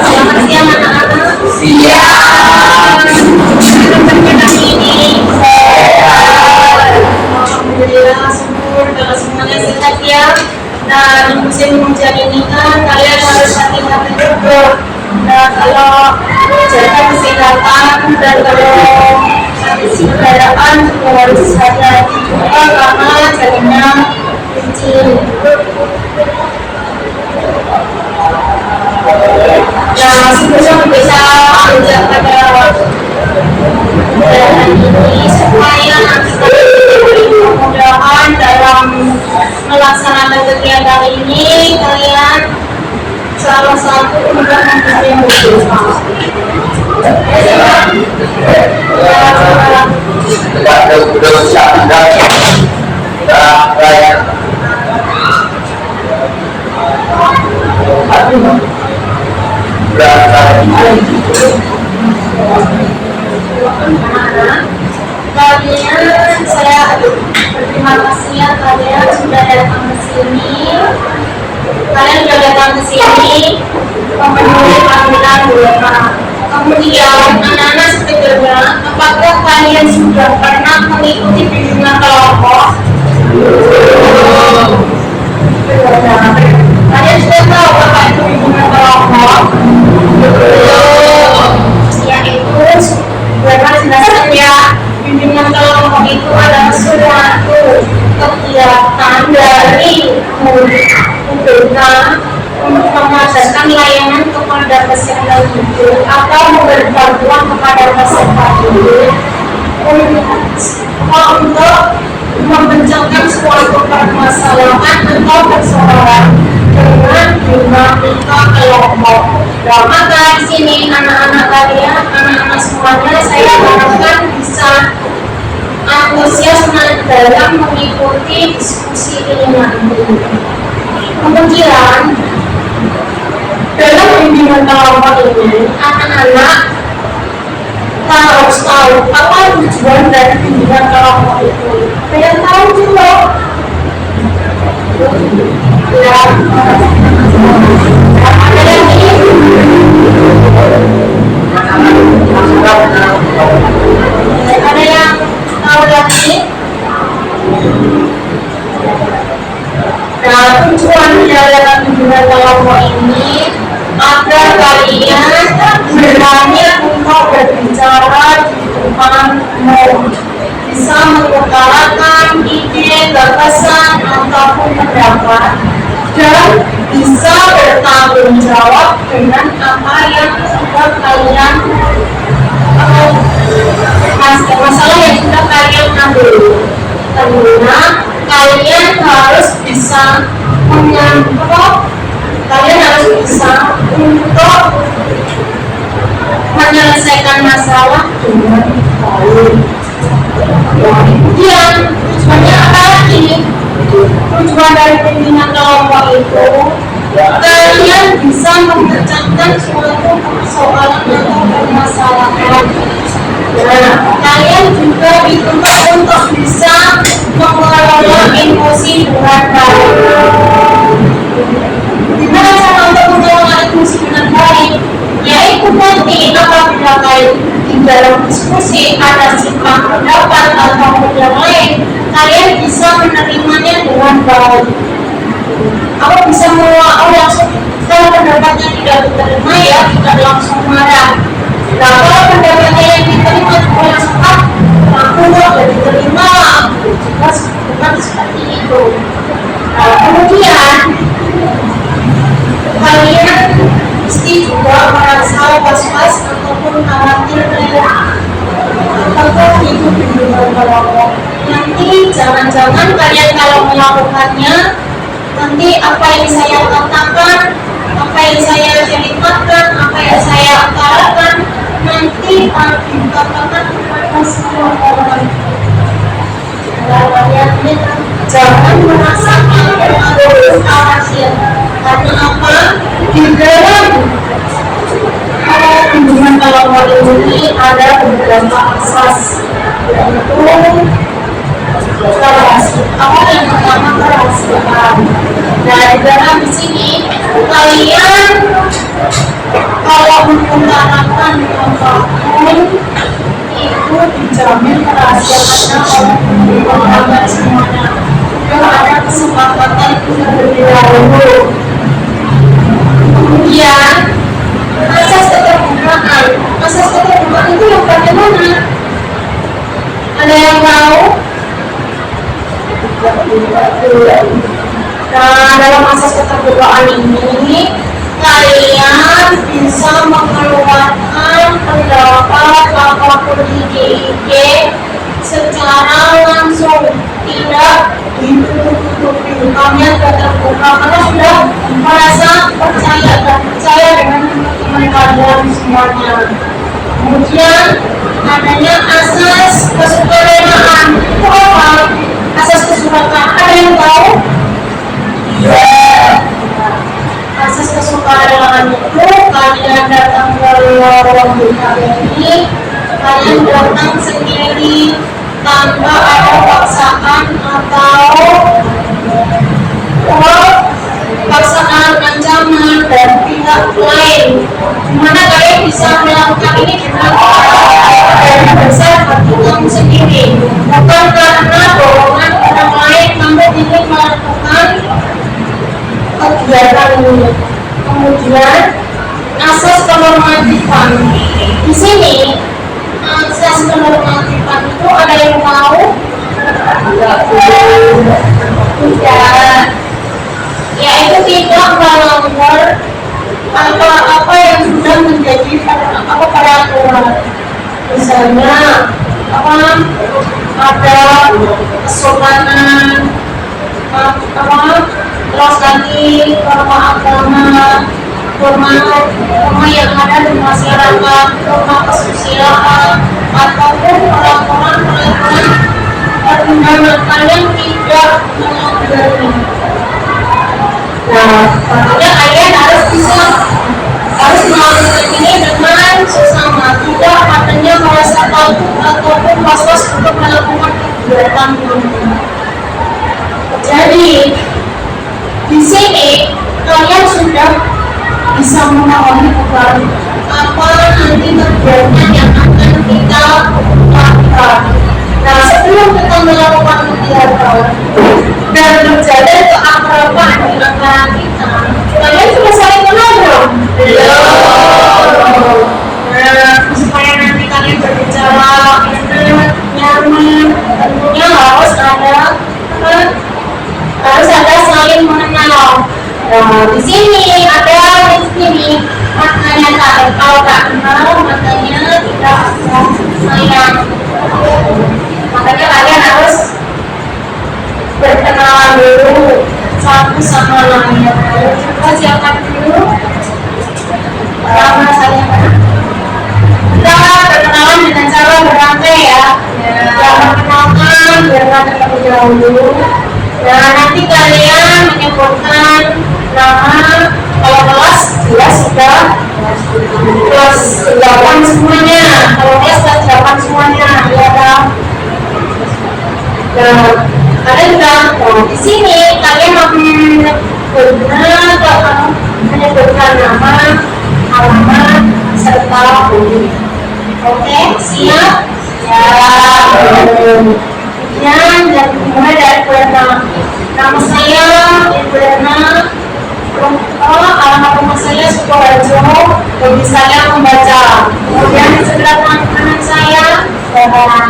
Selamat siang anak-anak. Alhamdulillah, syukur kalau semuanya sehat ya. Dan musim hujan ini kan kalian harus hati-hati juga. Nah, kalau jaga kesehatan dan kalau kondisi kendaraan juga harus hati-hati juga karena jalannya licin. Nah, sebelum bisa belajar pada kendaraan ini supaya nanti mudah-mudahan dalam melaksanakan kegiatan ini kalian salah satu mudah mempunyai mobil. Kalian saya berterima kasih ya kalian sudah datang ke sini. Kalian sudah datang ke sini memenuhi panggilan doa. Kemudian anak-anak sekedarnya, apakah kalian sudah pernah mengikuti bimbingan kelompok? Kalian sudah tahu apa itu bimbingan kelompok? Yaitu bukan jelaskan ya, bimbingan kelompok itu adalah suatu kegiatan dari UBK untuk mengadakan layanan kepada peserta didik atau memberi bantuan kepada peserta didik untuk memecahkan suatu permasalahan atau persoalan dengan dinamika kelompok. Nah, maka di sini anak-anak kalian, anak-anak semuanya, saya harapkan bisa antusias dalam mengikuti diskusi ini nanti. Kemudian dalam bimbingan kelompok ini, anak-anak harus tahu apa tujuan dari bimbingan kelompok itu. Kalian tahu juga? Ya. Ada yang ini? Ada yang tahu lagi? Nah, tujuan dalam bimbingan kelompok ini agar kalian berani untuk berbicara di depan umum, bisa mengutarakan ide, gagasan ataupun pendapat, dan bisa bertanggung jawab dengan apa yang sudah kalian masalah yang sudah kalian ambil. Karena kalian harus bisa untuk menyelesaikan masalah dengan baik. Kemudian tujuannya apa lagi? Tujuan dari bimbingan kelompok itu kalian bisa memecahkan suatu persoalan atau permasalahan. Nah, kalian juga dituntut untuk bisa mengelola emosi dengan baik. Gimana cara untuk mengelola emosi dengan baik? Yaitu nanti apabila kalian di dalam diskusi ada simpang pendapat atau yang lain, kalian bisa menerimanya dengan baik. Aku bisa langsung, kalau pendapatnya tidak diterima ya tidak langsung marah. Nah, kalau pendapatnya yang diterima langsung aku tidak diterima, bukan seperti itu. Nah, kemudian kalian mesti juga merasa was-was ataupun khawatir apakah itu bimbingan kelompok. Nanti jangan-jangan kalian kalau melakukannya, nanti apa yang saya katakan apa yang saya ceritakan, apa yang saya utarakan nanti akan dikatakan kepada semua orang. Jangan merasakan hasil. Karena apa? Di dalam kunjungan awal ini ada beberapa asas, yaitu apa yang pertama kerahasiaan. Nah, di dalam di sini kalian kalau mengutarakan apapun itu dijamin kerahasiaannya oleh pelanggan semuanya. Kalau ada kesepakatan kita terlebih dahulu. Kemudian asas keterbukaan. Asas keterbukaan itu yang bagaimana? Ada yang tahu? Nah, dalam asas keterbukaan ini kalian bisa mengeluarkan pendapat apapun ide secara langsung, tidak ditutup-tutupi. Kalian terbuka karena sudah merasa percaya dan percaya dengan teman-teman kalian semuanya. Kemudian adanya asas kesukaraan. Itu apa? Asas kesukaraan ada yang tahu? Asas kesukaraan itu kalian datang ke lorong ini, kalian datang sendiri tanpa ada paksaan atau paksaan ancaman dari pihak lain. Dimana kalian bisa melakukan ini dengan dari besar hati kamu sendiri, bukan karena dorongan orang lain kamu ingin melakukan kegiatan ini. Kemudian asas kenormatifan. Di sini asas kenormatifan itu ada yang tahu? Tidak. Yaitu tidak melanggar apa yang sudah menjadi peraturan. Misalnya ada kesopanan, terus lagi norma agama, norma yang ada di masyarakat, norma kesusilaan, ataupun peraturan perundangan kalian tidak melanggarnya. Nah, tentunya kalian harus melakukan ini dengan sesama, tidak adanya merasa takut ataupun was-was untuk melakukan kegiatan ini. Jadi di sini kalian sudah bisa memahami apa nanti kegiatan yang akan kita lakukan. Nah, sebelum kita melakukan kegiatan dan menjaga keakraban di antara kita, kalian sudah saling kenal belum? Belum. Nah, supaya nanti kalian berbicara enak, nyaman, tentunya harus ada saling mengenal. Nah, di sini ada di sini maknanya kalau tak kenal maknanya tidak akan sayang. Makanya kalian harus berkenalan dulu satu sama lain. Kita siapkan dulu. Pertama saya kita berkenalan dengan cara berrantai ya. Yang perkenalkan berrantai terlebih dahulu. Nah, nanti kalian menyebutkan nama. Kalau kelas jelas sudah kelas 8 semuanya. Kalau kelas 8 semuanya ya kan. Nah, kalian sudah di sini kalian menyebutkan nama, alamat, serta hobi. Oke, siap? Ya. Dan dimulai dari Bu Erna. Nama saya Ibu Erna. Alamat rumah saya Sukoharjo. Hobi saya membaca. Kemudian di sebelah kanan saya nama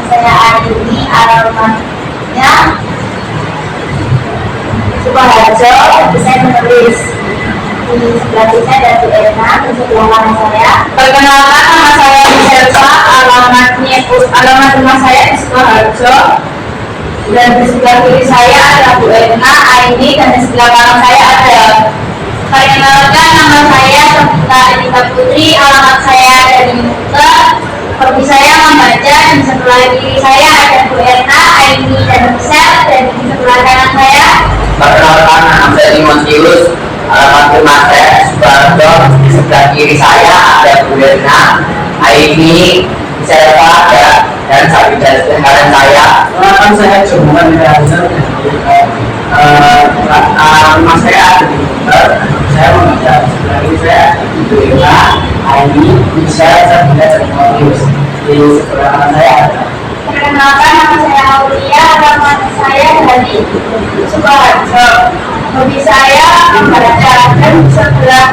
saya Arini. Alamatnya Sukoharjo. Hobi saya menulis. Di sebelah sini ada Bu Erna. Di sebelah kanan saya. Perkenalkan, nama saya Miselva. Alamat rumah saya di Sukoharjo. Dan di sebelah kiri saya ada Bu Erna, Aini, dan di sebelah kanan saya ada Perkenalkan, nama saya Sabita Anita Putri, alamat saya ada di Muka. Hobi saya membaca, di sebelah kiri saya ada Bu Erna, Aini, dan Michelle, dan di sebelah kanan saya. Perkenalkan, nama saya Timotius, alamat rumah saya Subarjo. Di sebelah kiri saya ada Bu Erna, Aini, Michelle, dan Sabita dan kanan saya. Perkenalkan, saya Johan Hazard. Rumah saya ada di Muka. Saya membaca sebelah kiri saya Ibu Eva, Aini, Michelle, Sabina, dan Timotius. Di sebelah kanan saya ada. Perkenalkan, nama saya Aulia, alamat saya dari Sukoharjo. Hobi saya membaca, dan di sebelah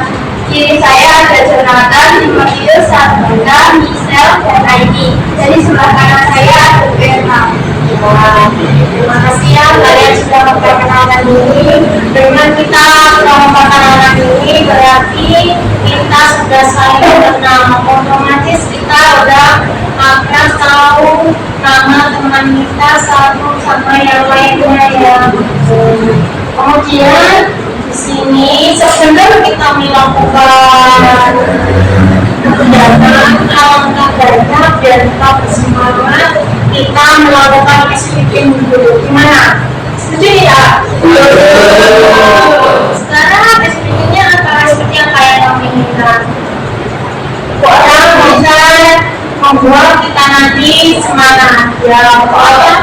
kiri saya ada Jonathan, Timotius, Sabina, Michelle, dan Aini. Jadi sebelah kanan saya ada Berna. Terima kasih ya kalian sudah memperkenalkan diri. Dengan kita memperkenalkan diri berarti kita sudah saling kenal, otomatis kita udah akan tahu nama teman kita satu sama yang lainnya ya. Kemudian di sini sebelum kita melakukan kegiatan, alangkah baiknya biar kita bersemangat, kita melakukan speaking dulu. Gimana? Setuju ya? Sekarang speakingnya antara seperti yang kalian inginkan. Orang bisa membuat kita nanti semangat ya. Pokoknya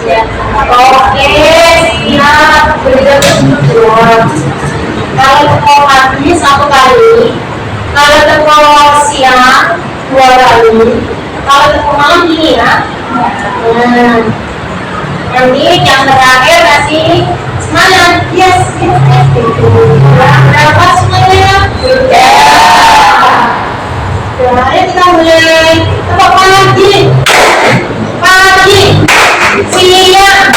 ya. Oke, siap. Berikutnya kalau teko pagi 1 kali, kalau teko siang 2 kali, kalau teko malam gini ya. Nanti yang terakhir kasih semangat. Yes. Berapa semuanya? Ya. Ayo kita mulai. Tepuk pagi, siang,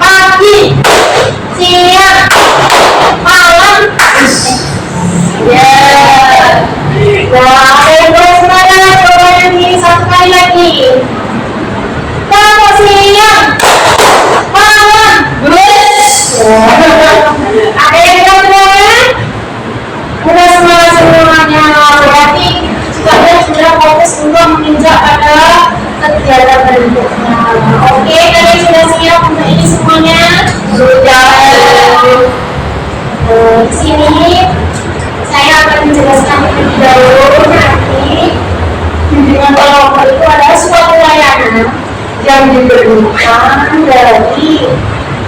pagi, siang, malam. Ya. Wah, ayo semangat. Coba ini 1 kali lagi. Kamu siang, malam. Ada yang kemudian udah semangat semuanya, berarti sudah fokus untuk menginjak pada kegiatan berikutnya. Oke, kalian sudah siap untuk ini semuanya? Sudah. Di sini saya akan menjelaskan terlebih dahulu. Nanti bimbingan kelompok itu adalah suatu layanan yang diberikan dari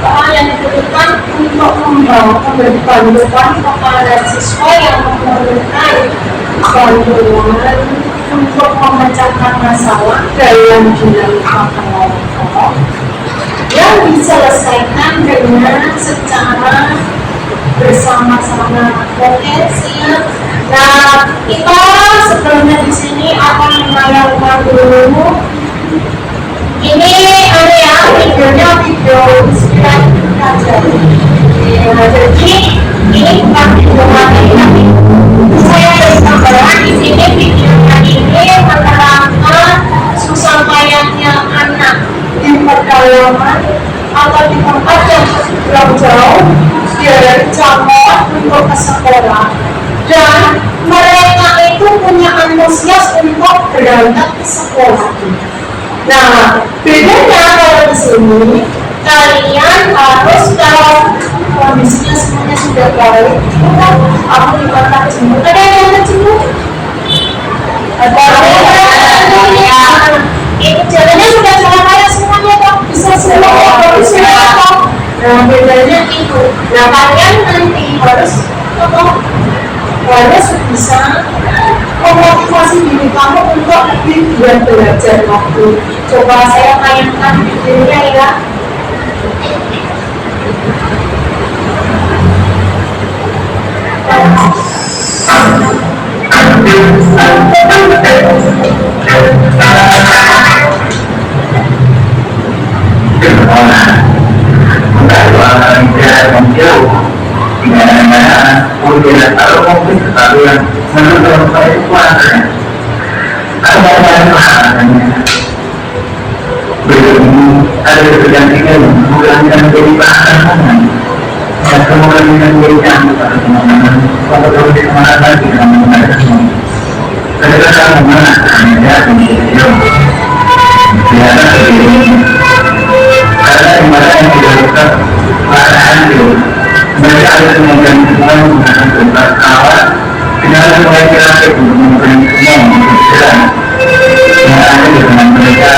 yang diberikan untuk membantukan kepada siswa yang memerlukan bantuan untuk memecahkan masalah dalam dinamika kelompok yang diselesaikan dengan secara bersama-sama. Oke, siap. Nah, kita sebelumnya di sini akan menayangkan dulu. Ini ada ya videonya, video inspiratif aja. Jadi ini bukan video materi, tapi saya beri gambaran di sini. Videonya ini menerangkan susah payahnya anak di pedalaman atau di tempat yang jauh dari Jakarta untuk ke sekolah, dan mereka itu punya antusias untuk berangkat ke sekolah. Nah, bedanya kalau di sini kalian harus, kalau kondisinya semuanya sudah baik, aku dikontak jemput. Ada yang mau jemput? Ada yang itu jalannya sudah jalan raya semuanya kok, bisa semua kok. Nah, bedanya itu. Nah, kalian nanti harus bisa memotivasi diri kamu untuk lebih giat belajar waktu. Coba saya tayangkan videonya ya. Ada kepentingan bukan menjadi bahan dan kemudian dengan muridnya pada teman-teman kalau di kemana lagi dengan menggunakan semua saya kemana ya video kelihatan begini karena kemarin yang dilakukan perasaan itu mereka ada kemungkinan semua menggunakan tempat awal dengan mulai kira-kira untuk menggunakan semua berjalan yang ada dengan mereka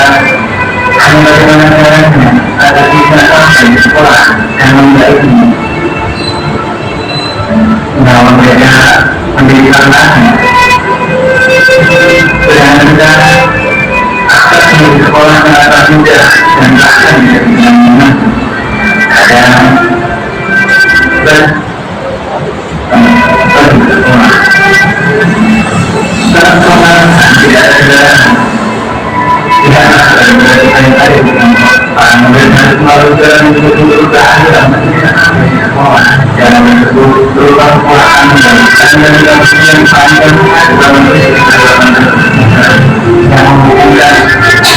hanya bagaimana caranya agar kita sampai di sekolah yang membaiki bahwa mereka pendidikan lagi dengan kita akses di sekolah merasa mudah dan bahkan bisa dengan ada sekolah tidak ada tidak ada para murid melalui jalan untuk berakhir sekolah jalan tersebut berupa sekolahan dan yang panjang dalam yang menghubungkan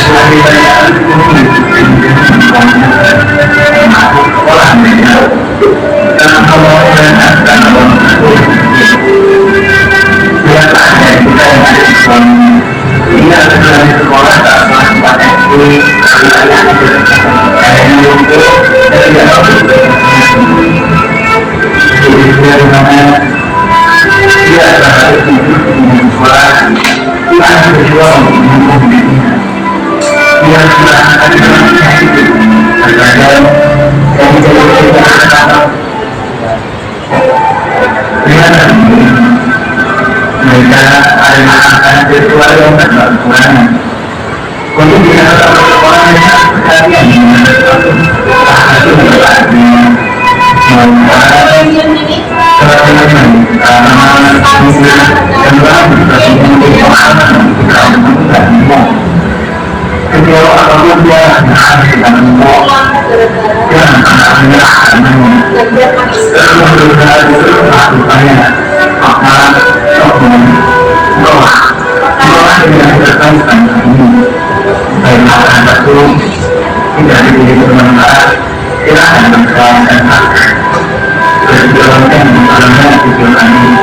lebih banyak masuk sekolah dan kalau dan kalau biasanya kita yang ada di sekolah ini ada di sekolah tak pernah SD kayaknya untuk tidak tahu jadi mana dia adalah sekolah kita berjuang untuk dia sudah ada yang mereka ada masakan virtual yang berkurang untuk bisa sekolah yang sekalian satu kalau apapun dia harus kita semua jangan pernah menyerah berusaha melakukannya maka doa dengan terkaitan ini baik makanan satu tidak dipilih bermanfaat silahkan berkaitan berjalankan dalamnya tujuan ini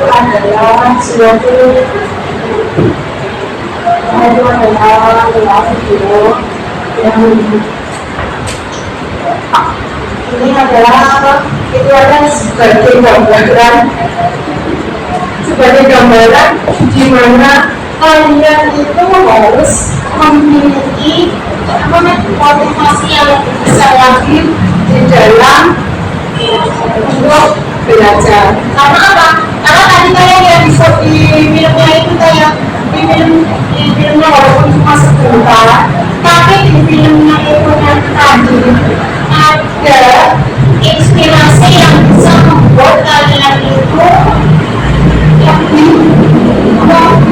adalah suatu ini adalah itu adalah sebagai gambaran di mana kalian itu harus memiliki motivasi yang besar lagi di dalam untuk belajar. Karena apa? Karena tadi kayak yang di filmnya itu kayak di filmnya walaupun cuma sebentar, tapi di filmnya itu yang tadi ada inspirasi yang bisa membuat kalian itu lebih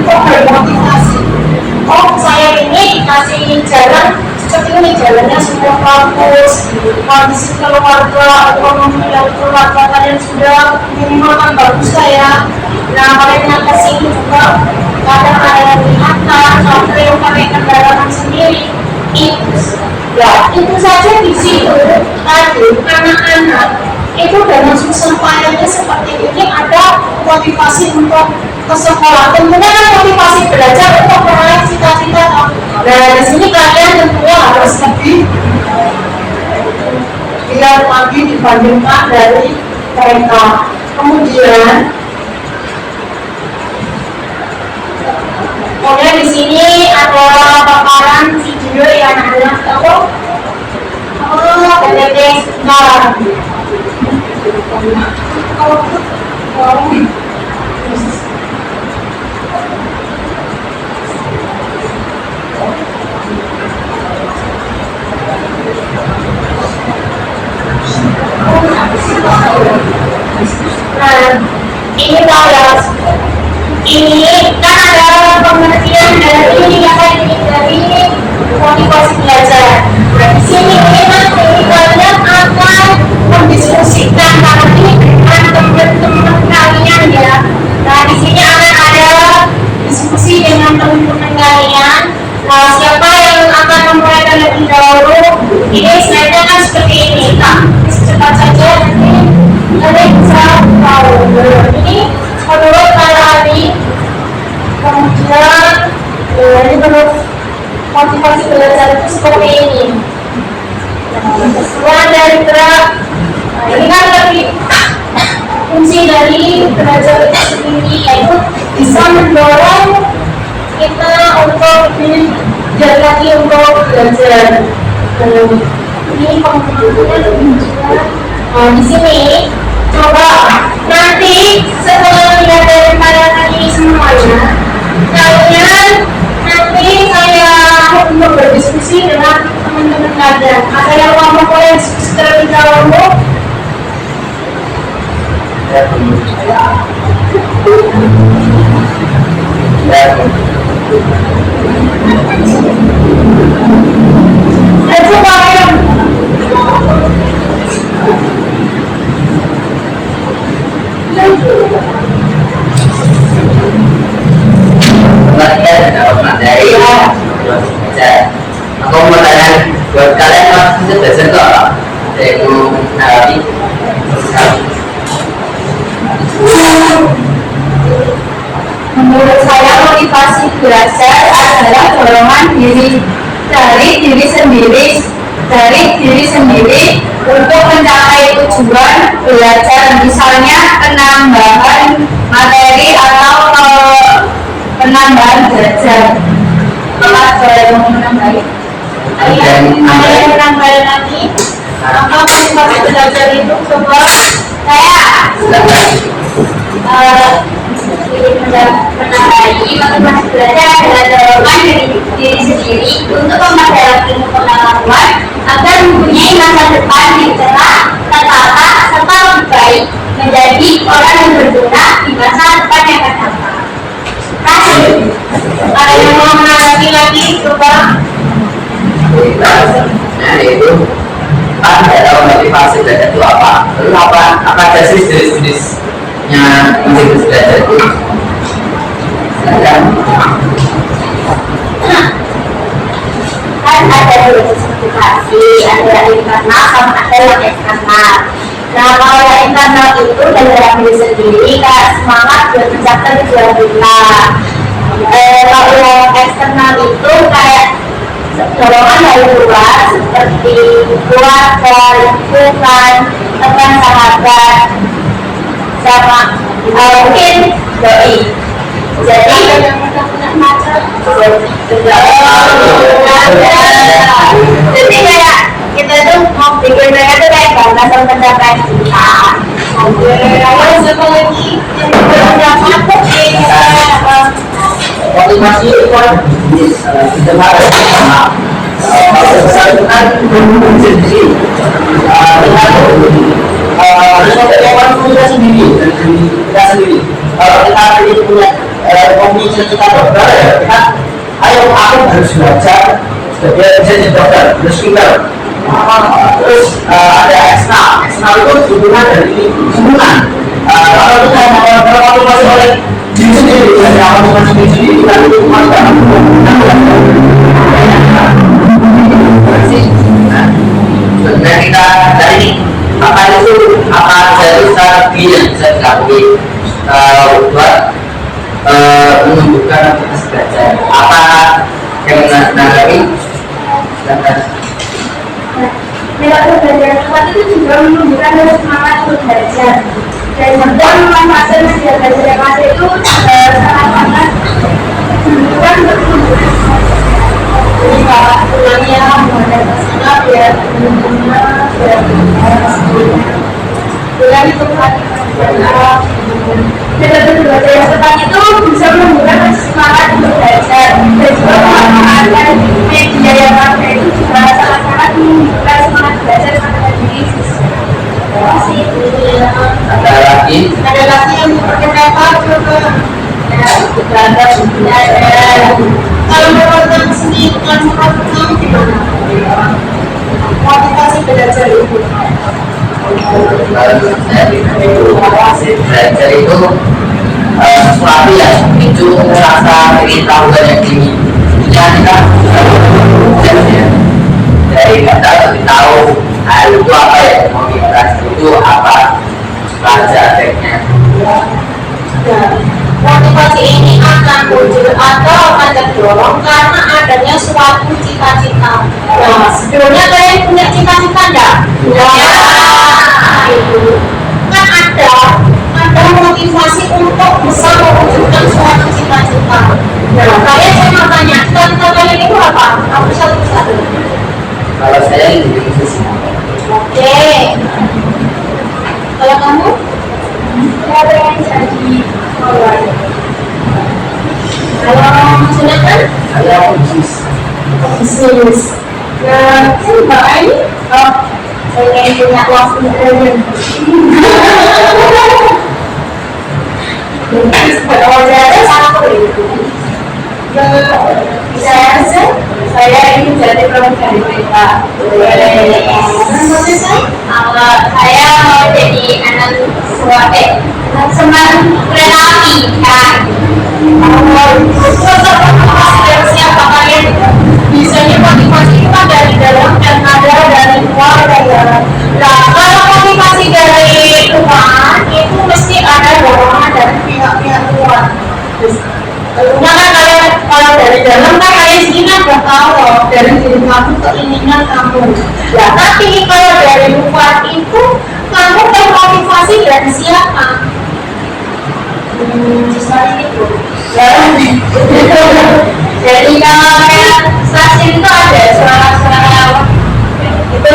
bermotivasi. Oh, saya ini dikasih jalan seperti ini, jalannya semua bagus, kondisi keluarga, ekonomi dan keluarga kalian sudah minimal kan bagus saya. Nah, kalian yang kesini juga kadang ada yang lihat sampai yang pakai kendaraan sendiri. Itu saja di situ tadi anak-anak itu dengan susah payahnya seperti ini ada motivasi untuk ke sekolah. Tentunya kan motivasi belajar untuk meraih cita-cita. Nah, di sini kalian tentunya harus lebih lihat lagi dibandingkan dari mereka. Kemudian di sini ada paparan video yang anak-anak tahu. Nah, ini bahas ini kan ada pengertian dari motivasi belajar. Nah, di sini nanti kalian akan mendiskusikan nanti dengan teman-teman kalian ya. Nah, di sini akan ada diskusi dengan teman-teman kalian. Nah, siapa yang akan memulai terlebih dahulu? Keluar dari gerak. Nah, ini kan lagi fungsi dari belajar itu sendiri, yaitu bisa mendorong kita untuk belajar lagi untuk belajar. Ini pengetahuan juga. Nah, di sini coba nanti setelah lihat dari kalian ini semuanya, kalian nanti saya untuk berdiskusi dengan teman-teman kalian. Ada yang mau kalian diskusi terlebih dahulu? Coba kalian. Materi aku mau tanya buat kalian pasti belajar kok yaitu mengenali Menurut saya motivasi belajar adalah dorongan dari diri sendiri untuk mencapai tujuan belajar, misalnya penambahan materi atau penambahan belajar. Kalau ada yang mau menambahin, ada yang menambahin lagi? Apa motivasi belajar itu? Coba saya menambahi motivasi belajar adalah dorongan dari diri sendiri untuk memperdalam ilmu pengetahuan agar mempunyai masa depan yang cerah, tertata, serta lebih baik, menjadi orang yang berguna di masa depan yang akan datang. Kasih. Ada yang mau menambahi lagi? Coba. nah itu kan nggak tahu motivasi belajar itu apa, lalu apa aja sih jenis-jenisnya motivasi belajar itu Kan ada dua jenis motivasi, ada yang internal sama ada yang eksternal. Nah, kalau yang internal itu dari dalam diri sendiri, kayak semangat buat mencapai tujuan kita. Kalau yang eksternal itu kayak dorongan dari luar seperti keluarga, lingkungan, teman sahabat, sama mungkin doi. Jadi jadi kayak kita tuh mau bikin mereka tuh kayak bangga sama pencapaian kita. Lalu siapa lagi yang berpendapat motivasi itu kan kita harus kalau besar itu kan sendiri harus kita sendiri kalau kita punya komunikasi kita dokter ya kita ayo aku harus belajar supaya bisa jadi dokter terus kita terus ada eksternal itu hubungan dari hubungan kalau kita mau masih oleh diri sendiri dari awal masih diri sendiri kita itu masih sebenarnya kita dari ini apa itu apa dari strategi yang bisa dilakukan buat menunjukkan aktivitas belajar apa yang menanggapi perilaku belajar tepat itu juga menunjukkan semangat untuk belajar dan juga memanfaatkan media belajar yang ada itu sangat-sangat menunjukkan pertumbuhan. Jadi kalau pulangnya menghadap ke sana biar teman-temannya biar itu metode belajar yang tepat itu bisa menunjukkan semangat untuk belajar dan juga memanfaatkan media yang ada itu juga sangat-sangat menunjukkan semangat belajar pada diri siswa. Ada lagi yang diperkenalkan coba. Kalau menurut kamu sendiri, menurut kamu gimana? Motivasi belajar itu? Belajar itu sesuatu yang memicu rasa ingin tahu dan yang tinggi. Jadi kita dari kata lebih tahu hal itu apa ya, motivasi itu apa, belajarnya. Motivasi ini akan muncul atau akan terdorong karena ada adanya suatu cita-cita. Nah, sebelumnya kalian punya cita-cita enggak? Ya. Itu kan ada motivasi untuk bisa mewujudkan suatu cita-cita. Nah, kalian saya mau tanya, cita-cita kalian itu apa? Aku satu-satu. Kalau saya jadi musisi. Oke. Kalau kamu? Saya pengen jadi pegawai. Kalau Jonathan? Saya musisi. Bisnis. Nah, Mbak Aini? Oh, pengen punya waktu triliun. Kalau saya satu itu. Saya ingin jadi pramugari kereta. Saya mau jadi anak semen kereta api kan. Siapa kalian? Biasanya motivasi itu kan dari dalam dan ada dari luar ya. Nah, kalau motivasi dari luar itu mesti ada dorongan dari pihak-pihak luar. Tentunya kan kalian kalau dari dalam kan kalian sendiri kan udah tahu loh dari diri kamu keinginan kamu. Ya, tapi kalau dari luar itu kamu termotivasi dari siapa? Seperti itu. Jadi kalau kayak stasiun itu ada suara-suara itu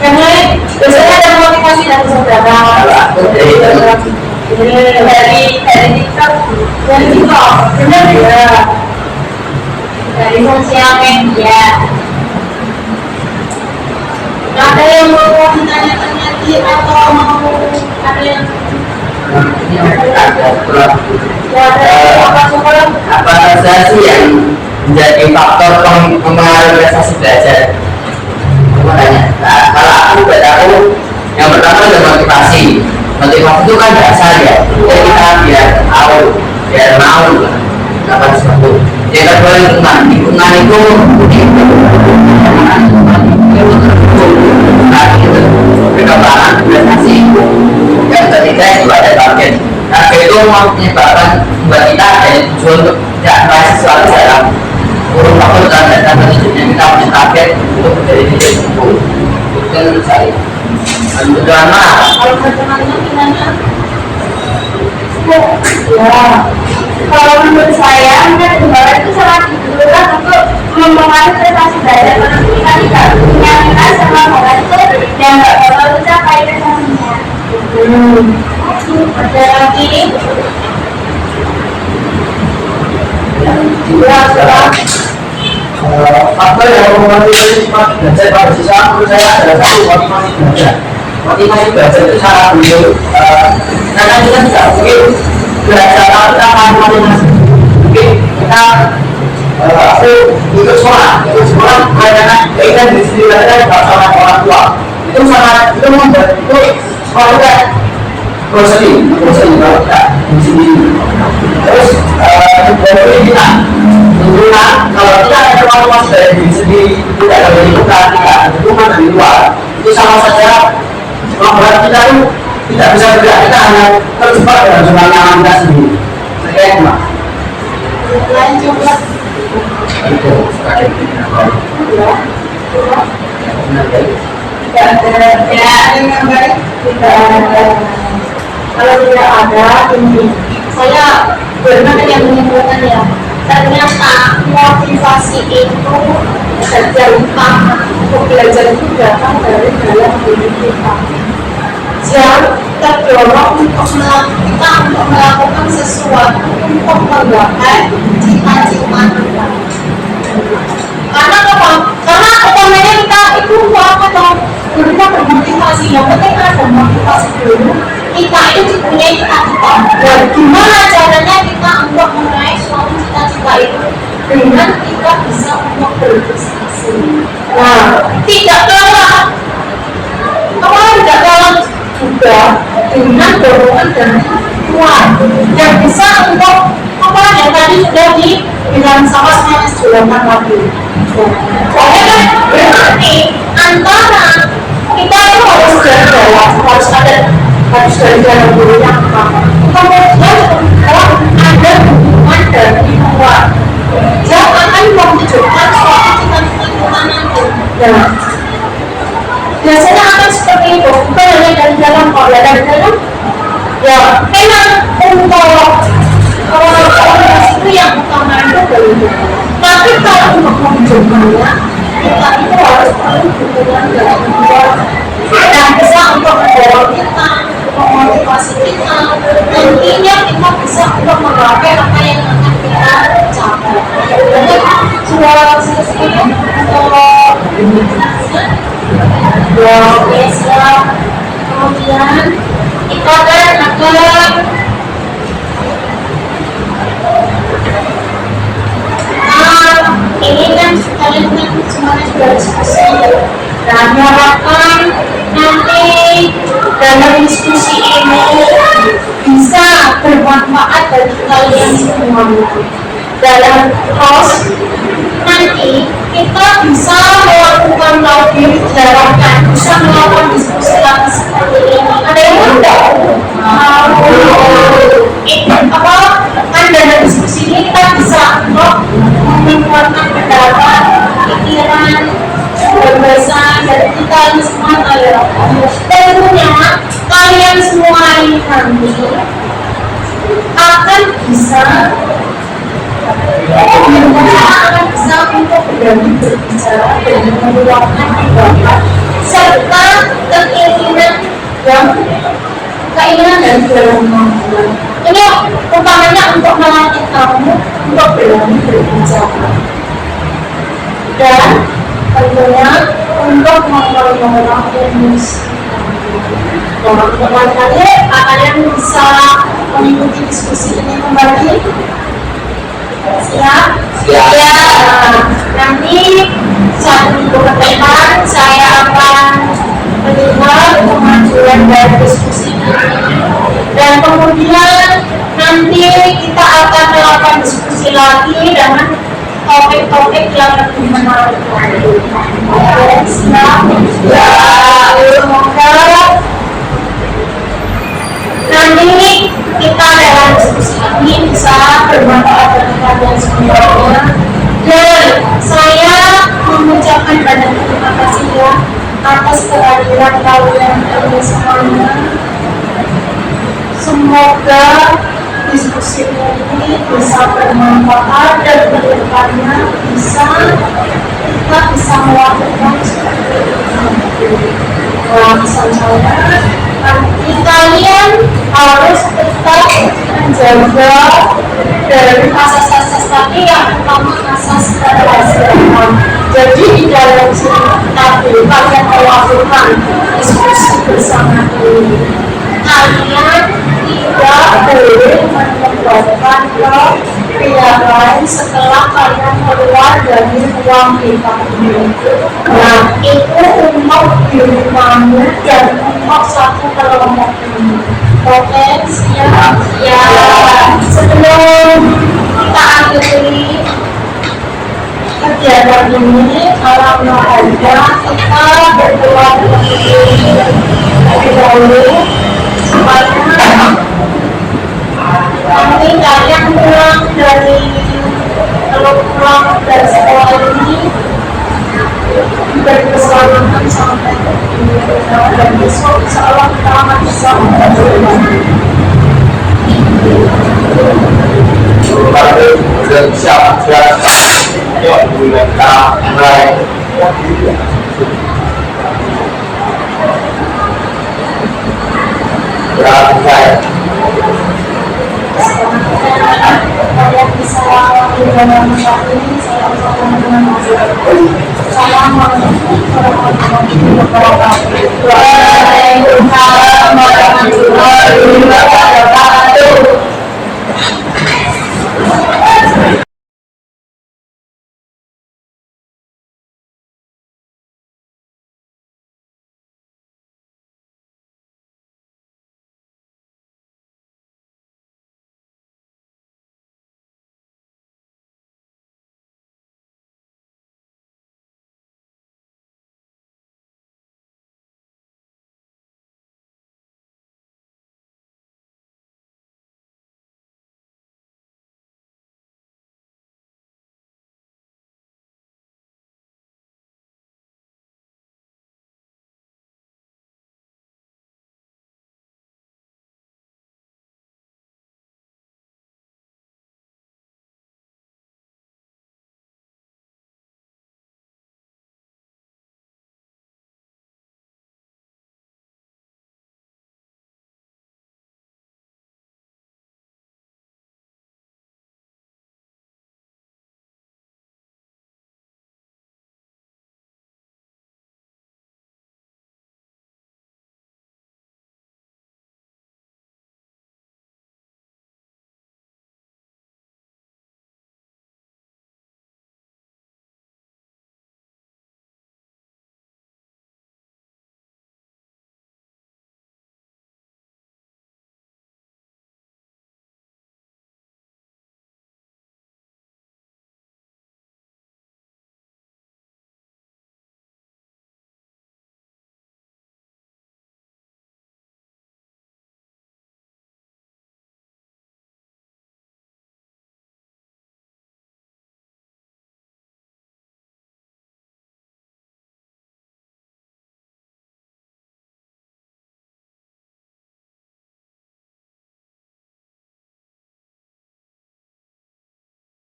karena biasanya ada motivasi dari saudara. Dari TikTok, benar ya. Dari sosial media. Ada yang mau ditanyakan lagi atau mau ada yang apa saja sih yang menjadi faktor pengaruh prestasi belajar? Nah, kalau aku buat aku yang pertama adalah motivasi. Motivasi itu kan dasar ya, jadi kita biar tahu, biar mau dapat sesuatu. Yang kedua lingkungan itu perkembangan prestasi. Yang ketiga juga ada target. Target itu menyebabkan membuat kita ada tujuan untuk tidak meraih sesuatu dalam kurun waktu dan tentunya kita punya target untuk menjadi diri sendiri. Itu menurut saya. Kemudian kalau teman-teman gimana? Ya, kalau menurut saya negara itu sangat dibutuhkan untuk mempengaruhi prestasi belajar karena kita tidak punya minat sama orang itu yang nggak bakal mencapai prestasinya. Ada lagi? faktor yang memotivasi belajar pada siswa menurut saya adalah satu motivasi belajar. Motivasi belajar itu sangat penting karena kita tidak mungkin belajar kalau kita akan motivasi. Mungkin kita aku ikut sekolah karena keinginan diri sendiri dan sama orang tua itu sangat itu membuat itu sekolah kita bosan kalau kita di sini. Terus dari kita kalau kita ada motivasi dari diri sendiri tidak ada lingkungan tidak ada dukungan dari luar itu sama saja membuat kita itu tidak bisa bergerak, kita hanya terjebak dalam zona nyaman kita sendiri. Saya cuma Lain coba. itu Tidak ada. Ya, yang baik tidak ada. Kalau tidak ada ini saya pernah yang menyimpulkan ya ternyata motivasi itu sejak utama untuk belajar itu datang dari dalam diri kita yang terdorong untuk melakukan sesuatu untuk menggapai cita-cita kita. Karena apa? Karena utamanya kita itu untuk apa dong? Kita bermotivasi, yang penting ada motivasi dulu. Kita itu punya cita-cita. Dan gimana caranya kita untuk meraih suatu cita-cita itu? Dengan kita bisa untuk berprestasi. Nah, tidak kalah. Apa tidak kalah juga dengan dorongan dari luar yang bisa untuk apa yang tadi sudah dibilang sama Mas Jonathan tadi. Soalnya kan berarti antara kita itu harus dari dalam, harus dari dalam dulu yang apa. Kemudian ada hubungan dari luar yang akan Nah, biasanya akan seperti itu, bukan hanya dari dalam kok, ya dari dalam. Ya, memang untuk komunikasi itu yang utama itu dari dalam. Tapi kalau untuk menunjukkannya, kita itu harus paling hubungan dengan luar dan bisa untuk mendorong kita, memotivasi kita, nantinya kita bisa untuk menggapai apa yang akan kita capai. Jadi suara selesai untuk oke siap. Kemudian kita akan ini kan kalian kan semuanya sudah diskusi dan diharapkan nanti dalam diskusi ini bisa bermanfaat bagi kalian semuanya. Dalam terus nanti kita bisa melakukan lagi diharapkan bisa melakukan diskusi lagi seperti ini. Ada yang enggak? Itu apa? Kan dalam diskusi ini kita bisa mengeluarkan pendapat, pikiran, gagasan dari kita ini semua kalian. Tentunya kalian semua ini nanti akan bisa untuk berani berbicara dan meluapkan pendapat serta keinginan dari dalam kemampuan. Ini utamanya untuk melatih kamu untuk berani berbicara dan tentunya untuk mengelola emosi. Dalam kemudian kalian bisa mengikuti diskusi ini kembali. Siap? Siap. Ya. Nanti saat minggu ke depan saya akan melihat kemajuan dari diskusi ini dan kemudian nanti kita akan melakukan diskusi lagi dengan topik-topik yang lebih menarik lagi. Siap? Ya. Semoga nanti kita dalam diskusi ini bisa bermanfaat bagi kalian semuanya. Dan saya mengucapkan banyak terima kasih ya atas kehadiran kalian semuanya. Semoga diskusi ini bisa bermanfaat dan kedepannya kita bisa melakukan seperti itu. Pesan saya, nanti kalian harus tetap menjaga dari asas-asas tadi yang utama asas kerahasiaan. Jadi di dalam sini tadi kalian melakukan diskusi bersama ini. Kalian tidak boleh menyebabkan ke pihak lain setelah kalian keluar dari ruang bebas ini. Nah, itu untuk diri kamu dan untuk satu kelompok ini. Oke, siap? Ya, sebelum kita akhiri kegiatan ini, alhamdulillah kita berdoa lebih dahulu supaya nanti kalian pulang dari sekolah ini diberi keselamatan sampai dan besok insya Allah kita akan bisa kalian bisa dalam saat ini saya ucapkan terima kasih. Assalamualaikum warahmatullahi wabarakatuh. Waalaikumsalam warahmatullahi wabarakatuh.